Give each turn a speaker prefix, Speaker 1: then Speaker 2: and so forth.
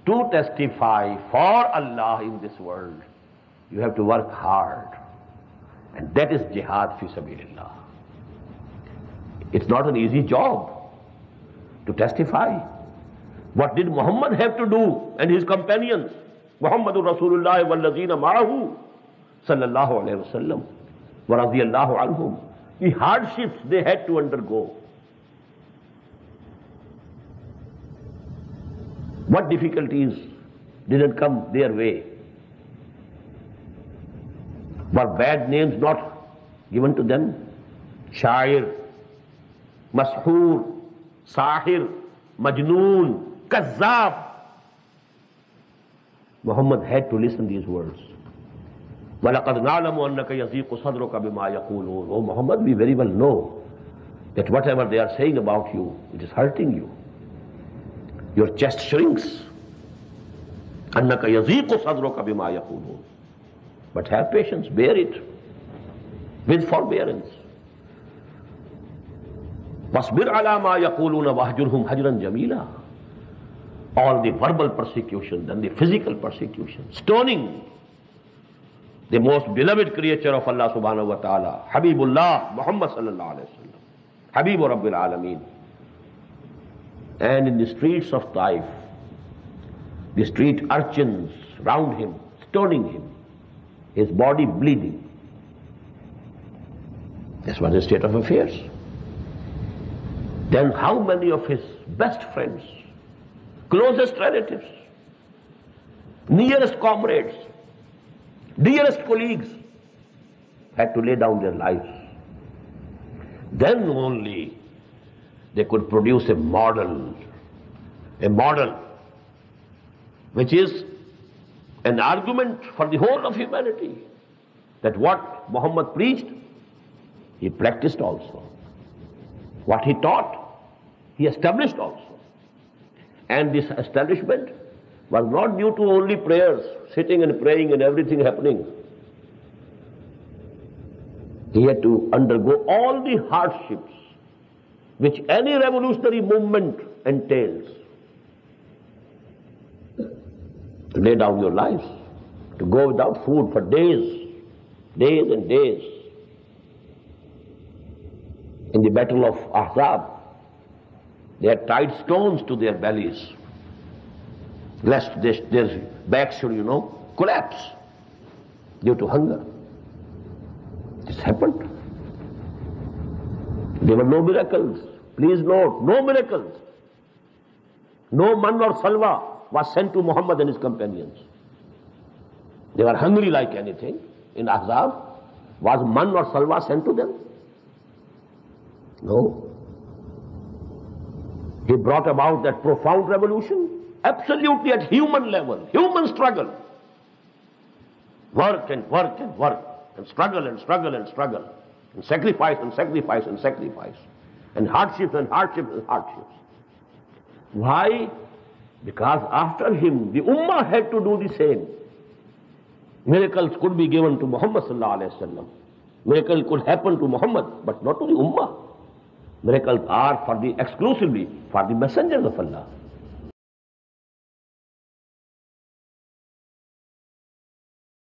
Speaker 1: To testify for Allah in this world, you have to work hard. And that is jihad fi sabilillah. It's not an easy job to testify. What did Muhammad have to do and his companions? Muhammadur Rasulullah wallazina ma'ahu sallallahu alayhi wa sallam wa radiyallahu anhum. The hardships they had to undergo. What difficulties didn't come their way? Were bad names not given to them? Shair, Mashoor, Sahir, Majnoon, Kazzab. Muhammad had to listen these words. وَلَقَدْ نَعْلَمُ أَنَّكَ يَضِيقُ صَدْرُكَ بِمَا يَقُولُونَ. Oh Muhammad, we very well know that whatever they are saying about you, it is hurting you. Your chest shrinks. أَنَّكَ يَضِيقُ صَدْرُكَ بِمَا يَقُولُونَ. But have patience, bear it with forbearance. وَاصْبِرْ عَلَى مَا يَقُولُونَ وَاهْجُرْهُمْ هَجْرًا جَمِيلًا. All the verbal persecution and the physical persecution, stoning the most beloved creature of Allah subhanahu wa ta'ala, Habibullah, Muhammad sallallahu alayhi wa sallam, Habibu Rabbil Alameen. And in the streets of Taif, the street urchins round him, stoning him, his body bleeding. This was the state of affairs. Then how many of his best friends, closest relatives, nearest comrades, dearest colleagues had to lay down their lives? Then only they could produce a model which is an argument for the whole of humanity, that what Muhammad preached, he practiced also. What he taught, he established also. And this establishment was not due to only prayers, sitting and praying and everything happening. He had to undergo all the hardships which any revolutionary movement entails. To lay down your lives, to go without food for days and days. In the battle of Ahzab, they had tied stones to their bellies, lest their backs should, collapse due to hunger. This happened. There were no miracles. Please note, no miracles. No man or salwa was sent to Muhammad and his companions. They were hungry like anything. In Ahzab, was man or salwa sent to them? No. He brought about that profound revolution absolutely at human level, human struggle. Work and work and work, and struggle and struggle and struggle, and sacrifice and sacrifice and sacrifice, and hardships and hardships and hardships. Why? Because after him, the Ummah had to do the same. Miracles could be given to Muhammad sallallahu alayhi wa sallam. Miracles could happen to Muhammad, but not to the Ummah. Miracles are exclusively for the messengers of Allah.